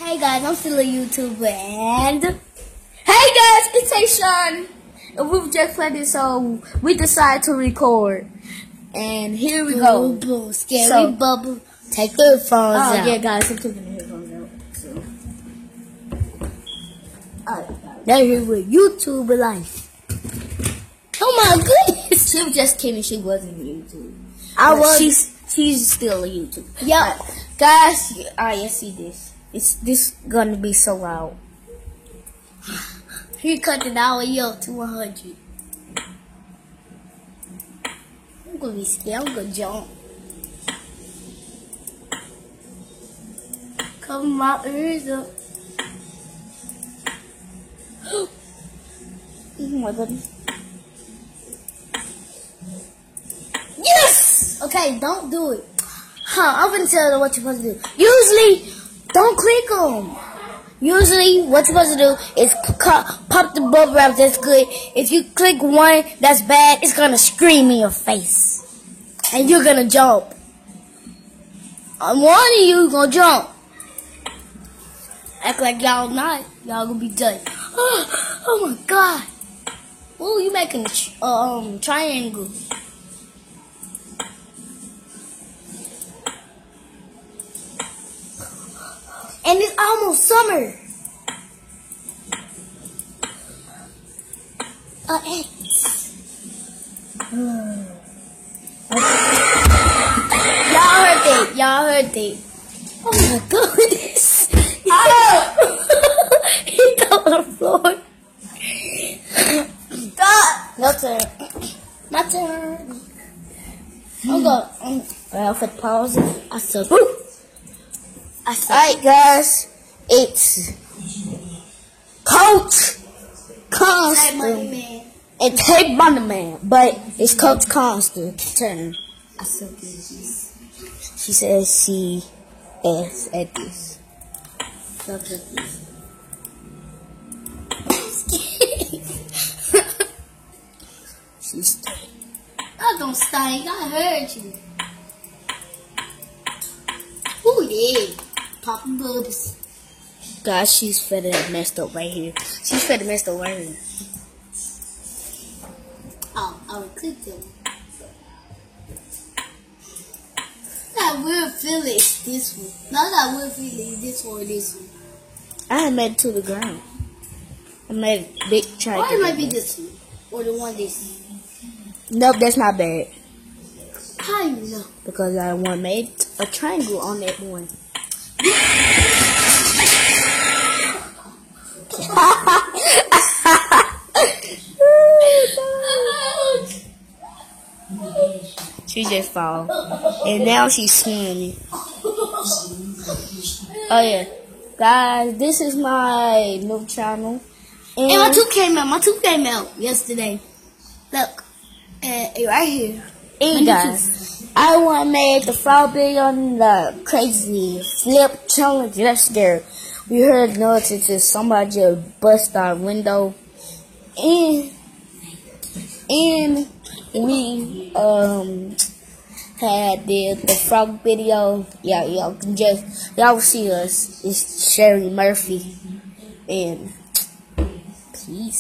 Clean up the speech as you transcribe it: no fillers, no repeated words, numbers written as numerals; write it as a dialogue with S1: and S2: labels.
S1: Hey guys, I'm still a YouTuber and hey guys, it's Tayshawn. And we've just played this, so we decided to record. And here we go.
S2: Boo, scary bubble. Take the headphones out.
S1: Oh yeah, guys, I'm taking the headphones out. So, alright,
S2: They're here with YouTuber life. Oh my goodness!
S1: she was just kidding. She wasn't YouTube.
S2: I
S1: But
S2: was.
S1: She's still a YouTuber.
S2: Yeah.
S1: Guys, you see this. This gonna be so loud.
S2: He cut it out to 100. I'm gonna be scared. I'm gonna jump. Cover my ears up.
S1: Oh my goodness.
S2: Yes! Okay, don't do it. I'm gonna tell you what you're supposed to do. Usually, don't click them. Usually, what you're supposed to do is pop the bubble wrap. That's good. If you click one that's bad, it's gonna scream in your face, and you're gonna jump. One of you gonna jump. Act like y'all not. Y'all gonna be done. Oh my god. Ooh, you making a triangle. And it's almost summer. Y'all heard it. Oh my goodness. He fell on the floor. Stop. Your turn. My turn. I'm going. I'll pause it. I said, woo.
S1: Alright guys, it's Coach Constant and Tape Money Man, but it's Coach Constant's turn.
S2: I suck at this.
S1: She says she is at this.
S2: Suck at this.
S1: She's
S2: I don't stink. I heard you. Ooh yeah. Popping bubbles.
S1: guys, she's fed and messed up right here. She's fed and messed up right here.
S2: Oh, I would click them. That weird feeling is this one. Not that weird feeling is this one or this one.
S1: I had made it to the ground. I made a big triangle.
S2: Or it might be this one. Or the one this one.
S1: Nope, that's not bad.
S2: How you know?
S1: Because I made a triangle on that one. She just fall. And now she's swimming. Oh yeah. Guys, this is my new channel.
S2: And my tooth came out. My tooth came out yesterday. Look. Right here.
S1: Hey guys, I want to make the frog video on the crazy flip challenge yesterday. We heard notice that somebody just bust our window, and we had the frog video. Yeah, y'all see us. It's Sherry Murphy, and peace.